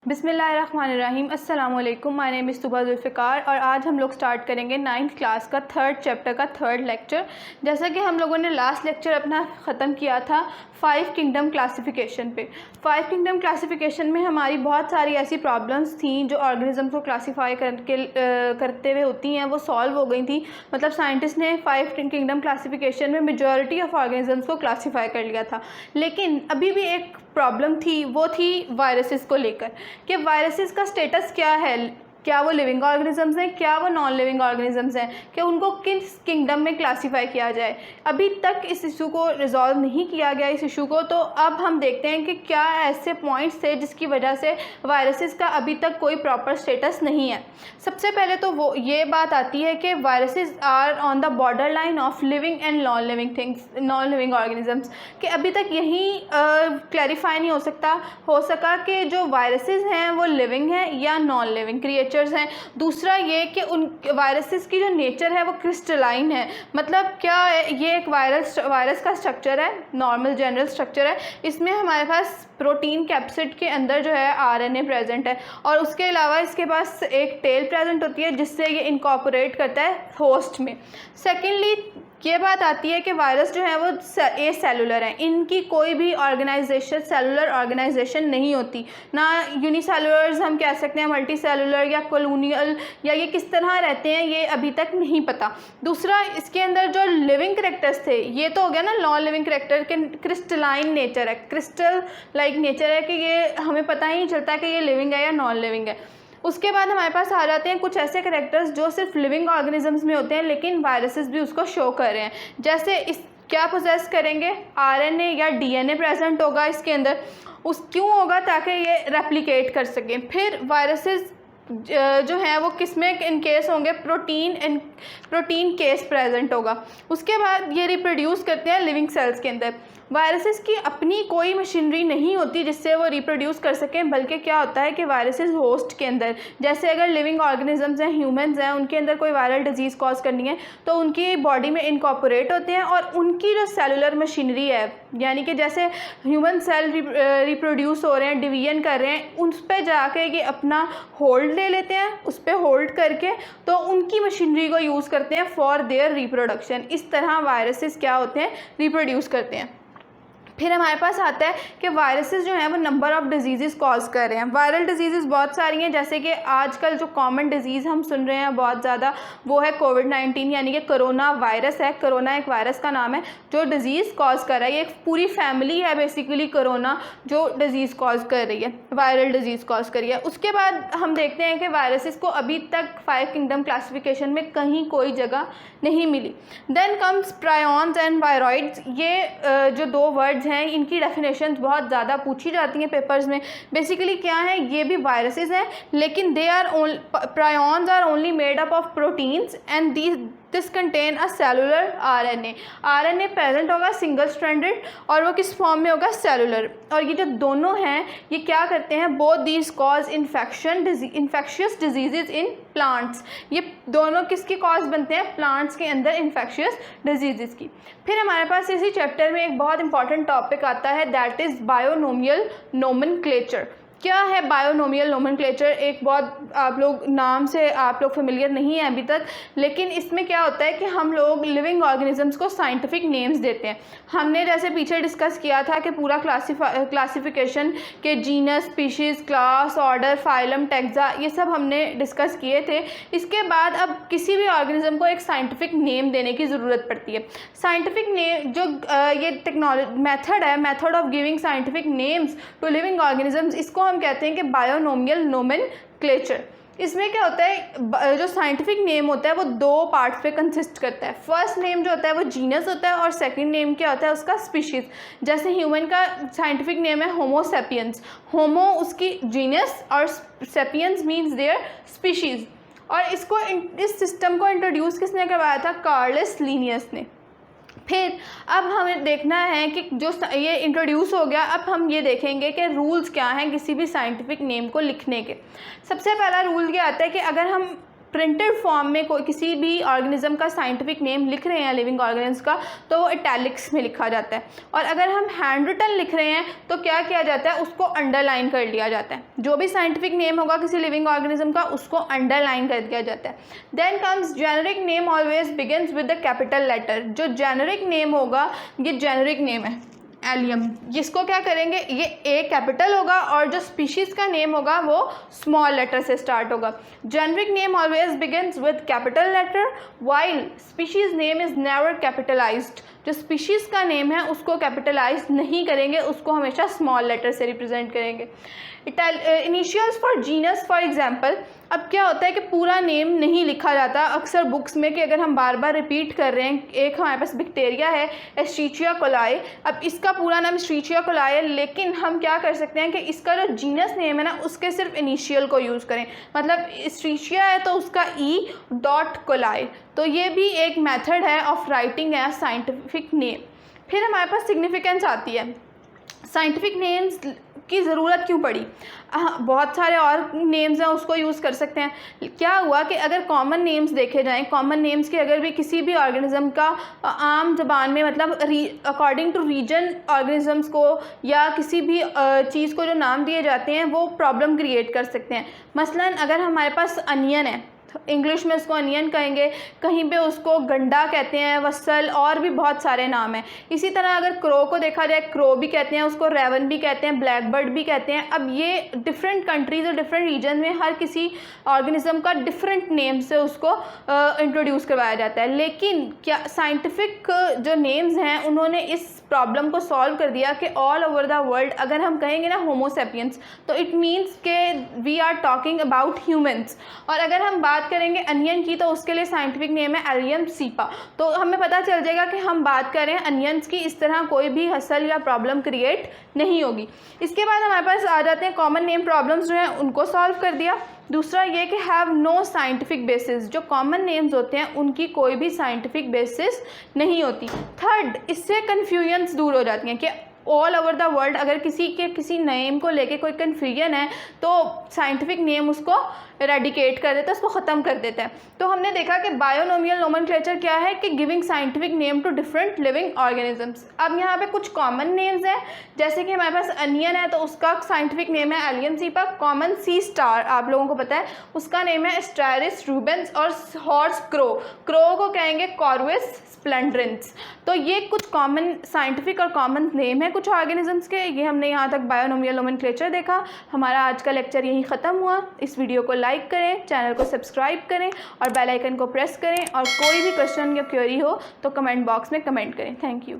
बिस्मिल्लाहिर्रहमानिर्रहीम। अस्सलामुअलैकुम। My name is तुबा Zulfikar और आज हम लोग स्टार्ट करेंगे 9th क्लास का 3rd चैप्टर का 3rd लेक्चर। जैसा कि हम लोगों ने लास्ट लेक्चर अपना ख़त्म किया था 5 किंगडम क्लासिफिकेशन पे। 5 किंगडम क्लासिफिकेशन में हमारी बहुत सारी ऐसी प्रॉब्लम्स थी जो ऑर्गेनिज्म को क्लासीफाई करते हुए होती हैं, वो सॉल्व हो गई थी। मतलब साइंटिस्ट ने 5 किंगडम क्लासिफिकेशन में मेजॉरिटी ऑफ ऑर्गेनिजम्स को क्लासीफाई कर लिया था। लेकिन अभी भी एक प्रॉब्लम थी, वो थी वायरसेस को लेकर कि वायरसेस का स्टेटस क्या है, क्या वो लिविंग ऑर्गेनिजम्स हैं, क्या वो नॉन लिविंग ऑर्गेनिजम्स हैं, कि उनको किस किंगडम में क्लासीफाई किया जाए। अभी तक इस इशू को रिजॉल्व नहीं किया गया इस इशू को। तो अब हम देखते हैं कि क्या ऐसे पॉइंट्स थे जिसकी वजह से वायरसेस का अभी तक कोई प्रॉपर स्टेटस नहीं है। सबसे पहले तो वो ये बात आती है कि viruses are on the border line of living and non living organisms, कि अभी तक यही क्लैरिफाई नहीं हो सका कि जो वायरसेस हैं वो लिविंग हैं या नॉन लिविंग क्रिएचर्स हैं। दूसरा ये कि उन वायरसेस की जो नेचर है वो क्रिस्टलाइन है। मतलब क्या है, ये एक वायरस का स्ट्रक्चर है, नॉर्मल जनरल स्ट्रक्चर है। इसमें हमारे पास प्रोटीन कैप्सिड के अंदर जो है आरएनए प्रेजेंट है और उसके अलावा इसके पास एक टेल प्रेजेंट होती है जिससे ये इनकॉर्पोरेट करता है होस्ट में। सेकेंडली ये बात आती है कि वायरस जो है वो ए सेलुलर है, इनकी कोई भी ऑर्गेनाइजेशन सेलुलर ऑर्गेनाइजेशन नहीं होती, ना यूनिसेलुलर्स हम कह सकते हैं, मल्टी सेलुलर या कॉलोनियल, या ये किस तरह रहते हैं ये अभी तक नहीं पता। दूसरा, इसके अंदर जो लिविंग करेक्टर्स थे, ये तो हो गया ना नॉन लिविंग करेक्टर के क्रिस्टलाइन नेचर है, क्रिस्टल लाइक नेचर है कि ये हमें पता ही नहीं चलता कि ये लिविंग है या नॉन लिविंग है। उसके बाद हमारे पास आ जाते हैं कुछ ऐसे करेक्टर्स जो सिर्फ लिविंग ऑर्गेनिजम्स में होते हैं लेकिन वायरसेस भी उसको शो कर रहे हैं। जैसे इस क्या पोजेस करेंगे, आरएनए या डीएनए प्रेजेंट होगा इसके अंदर। क्यों होगा? ताकि ये रेप्लिकेट कर सकें। फिर वायरसेस जो है वो किस में इन केस होंगे, प्रोटीन केस प्रेजेंट होगा। उसके बाद ये रिप्रोड्यूस करते हैं लिविंग सेल्स के अंदर। वायरसेस की अपनी कोई मशीनरी नहीं होती जिससे वो रिप्रोड्यूस कर सकें, बल्कि क्या होता है कि वायरसेस होस्ट के अंदर, जैसे अगर लिविंग ऑर्गेनिजम्स हैं, ह्यूमंस हैं, उनके अंदर कोई वायरल डिजीज़ कॉज करनी है तो उनकी बॉडी में इनकॉर्पोरेट होते हैं और उनकी जो सेलुलर मशीनरी है, यानी कि जैसे ह्यूमन सेल रिप्रोड्यूस हो रहे हैं, डिवीजन कर रहे हैं, उस पर जाके ये अपना होल्ड ले लेते हैं, उस पर होल्ड करके तो उनकी मशीनरी को यूज़ करते हैं फॉर देयर रिप्रोडक्शन। इस तरह वायरसेस क्या होते हैं, रिप्रोड्यूस करते हैं। फिर हमारे पास आता है कि वायरसेस जो हैं वो नंबर ऑफ़ डिजीज़ कॉज कर रहे हैं। वायरल डिजीज़ बहुत सारी हैं, जैसे कि आजकल जो कॉमन डिजीज़ हम सुन रहे हैं बहुत ज़्यादा, वो है कोविड-19, यानी कि कोरोना वायरस है। कोरोना एक वायरस का नाम है जो डिज़ीज़ कॉज कर रहा है। ये एक पूरी फैमिली है बेसिकली, कोरोना जो डिज़ीज़ कॉज कर रही है, वायरल डिज़ीज़ कॉज कर रही है। उसके बाद हम देखते हैं कि वायरसेस को अभी तक 5 किंगडम क्लासिफिकेशन में कहीं कोई जगह नहीं मिली। Then comes prions and viroids. ये जो दो वर्ड्स हैं, इनकी डेफिनेशंस बहुत ज़्यादा पूछी जाती हैं पेपर्स में। बेसिकली क्या है, ये भी वायरसेस हैं लेकिन prions are only made up of proteins and this contain a cellular RNA. RNA present होगा सिंगल स्ट्रैंडेड और वो किस फॉर्म में होगा, सेलुलर। और ये जो दोनों हैं ये क्या करते हैं, both these cause infectious diseases in plants. ये दोनों किसकी कॉज बनते हैं, प्लांट्स के अंदर इन्फेक्शियस डिजीजेस की। फिर हमारे पास इसी चैप्टर में एक बहुत इंपॉर्टेंट टॉपिक आता है, दैट इज़ बायोनोमियल नोमेनक्लेचर। क्या है बायोनोमियल नोमेनक्लेचर? एक बहुत आप लोग नाम से आप लोग फेमिलियर नहीं हैं अभी तक, लेकिन इसमें क्या होता है कि हम लोग लिविंग ऑर्गेनिजम्स को साइंटिफिक नेम्स देते हैं। हमने जैसे पीछे डिस्कस किया था कि पूरा क्लासिफिकेशन के genus, species, class, order, phylum, taxa, ये सब हमने डिस्कस किए थे। इसके बाद अब किसी भी ऑर्गेनिज्म को एक साइंटिफिक नेम देने की ज़रूरत पड़ती है। साइंटिफिक नेम जो ये टेक्नोलॉजी मेथड है, method of giving scientific names to living organisms, इसको हम कहते हैं कि बायोनोमियल नोमेनक्लेचर। इसमें क्या होता है, जो साइंटिफिक नेम होता है वो दो पार्ट्स पे कंसिस्ट करता है। फर्स्ट नेम जो होता है वो जीनस होता है और सेकंड नेम क्या होता है उसका, स्पीशीज़। जैसे ह्यूमन का साइंटिफिक नेम है होमो सेपियंस, होमो उसकी जीनस और सेपियंस मीन्स देयर स्पीशीज़। और इसको इस सिस्टम को इंट्रोड्यूस किसने करवाया था, कार्लस लिनियस ने। फिर अब हमें देखना है कि जो ये इंट्रोड्यूस हो गया, अब हम ये देखेंगे कि रूल्स क्या हैं किसी भी साइंटिफिक नेम को लिखने के। सबसे पहला रूल क्या आता है कि अगर हम प्रिंटेड फॉर्म में कोई किसी भी ऑर्गेनिज्म का साइंटिफिक नेम लिख रहे हैं लिविंग ऑर्गेनिज्म का, तो वो इटैलिक्स में लिखा जाता है। और अगर हम हैंड रिटन लिख रहे हैं तो क्या किया जाता है, उसको अंडरलाइन कर लिया जाता है। जो भी साइंटिफिक नेम होगा किसी लिविंग ऑर्गेनिज्म का, उसको अंडरलाइन कर दिया जाता है। Then comes generic name always begins with the capital letter. जो जेनेरिक नेम होगा, ये जेनेरिक नेम है एलियम, जिसको क्या करेंगे, ये ए कैपिटल होगा और जो स्पीशीज़ का नेम होगा वो स्मॉल लेटर से स्टार्ट होगा। Generic name always begins with capital letter while species name is never capitalised. जो स्पीशीज़ का नेम है उसको कैपिटलाइज नहीं करेंगे, उसको हमेशा स्मॉल लेटर से रिप्रेजेंट करेंगे। Initials for genus for example, अब क्या होता है कि पूरा नेम नहीं लिखा जाता अक्सर बुक्स में, कि अगर हम बार बार रिपीट कर रहे हैं, एक हमारे पास बैक्टीरिया है एस्ट्रीचिया कोलाई, अब इसका पूरा नाम एस्ट्रीचिया कोलाई है, लेकिन हम क्या कर सकते हैं कि इसका जो जीनस नेम है ना, उसके सिर्फ इनिशियल को यूज़ करें। मतलब एस्ट्रीचिया है तो उसका E.कोलाई, तो ये भी एक मेथड है ऑफ राइटिंग है साइंटिफिक नेम। फिर हमारे पास सिग्निफिकेंस आती है। साइंटिफिक नेम्स की ज़रूरत क्यों पड़ी? बहुत सारे और नेम्स हैं उसको यूज़ कर सकते हैं। क्या हुआ कि अगर कॉमन नेम्स देखे जाएं, कॉमन नेम्स के अगर भी किसी भी ऑर्गेनिज्म का आम ज़बान में मतलब अकॉर्डिंग टू रीजन ऑर्गेनिजम्स को या किसी भी चीज़ को जो नाम दिए जाते हैं वो प्रॉब्लम क्रिएट कर सकते हैं। मसलन अगर हमारे पास अनियन है, इंग्लिश में उसको अनियन कहेंगे, कहीं पे उसको गंडा कहते हैं, वसल, और भी बहुत सारे नाम हैं। इसी तरह अगर क्रो को देखा जाए, क्रो भी कहते हैं उसको, रेवन भी कहते हैं, ब्लैक बर्ड भी कहते हैं। अब ये डिफरेंट कंट्रीज़ और डिफरेंट रीजन में हर किसी ऑर्गेनिज्म का डिफरेंट नेम से उसको इंट्रोड्यूस करवाया जाता है। लेकिन क्या साइंटिफिक जो नेम्स हैं उन्होंने इस प्रॉब्लम को सॉल्व कर दिया कि ऑल ओवर द वर्ल्ड अगर हम कहेंगे ना होमो सेपियंस, तो इट मीन्स के we are talking about humans. और अगर हम बात करेंगे अनियन की तो उसके लिए साइंटिफिक नेम है एलियम सीपा। तो हमें पता चल जाएगा कि हम बात कर रहे हैं अनियंस की, इस तरह कोई भी हसल या प्रॉब्लम क्रिएट नहीं होगी। इसके बाद हमारे पास आ जाते हैं कॉमन नेम प्रॉब्लम्स जो हैं उनको सॉल्व कर दिया। दूसरा ये कि हैव नो साइंटिफिक बेसिस, जो कॉमन नेम्स होते हैं उनकी कोई भी साइंटिफिक बेसिस नहीं होती। थर्ड, इससे कन्फ्यूजन्स दूर हो जाती हैं कि ऑल ओवर द वर्ल्ड अगर किसी नेम को लेके कोई कन्फ्यूजन है तो साइंटिफिक नेम उसको रेडिकेट कर देता है, उसको ख़त्म कर देता है। तो हमने देखा कि बायोनोमियल नोमेनक्लेचर क्या है कि giving scientific name to different living organisms. अब यहाँ पे कुछ कॉमन नेम्स हैं, जैसे कि हमारे पास अनियन है तो उसका साइंटिफिक नेम है एलियन सीपा। कॉमन सी स्टार आप लोगों को पता है, उसका नेम है एस्ट्रारिस रूबेंस। और हॉर्स क्रो, क्रो को कहेंगे कॉर्विस स्प्लेंड्रेंस। तो ये कुछ कॉमन साइंटिफिक और कॉमन नेम है कुछ ऑर्गेनिजम्स के। ये हमने यहाँ तक बायोनोमियल नोमेनक्लेचर देखा। हमारा आज का लेक्चर यहीं ख़त्म हुआ। इस वीडियो को लाइक करें, चैनल को सब्सक्राइब करें और बेल आइकन को प्रेस करें। और कोई भी क्वेश्चन या क्वेरी हो तो कमेंट बॉक्स में कमेंट करें। Thank you.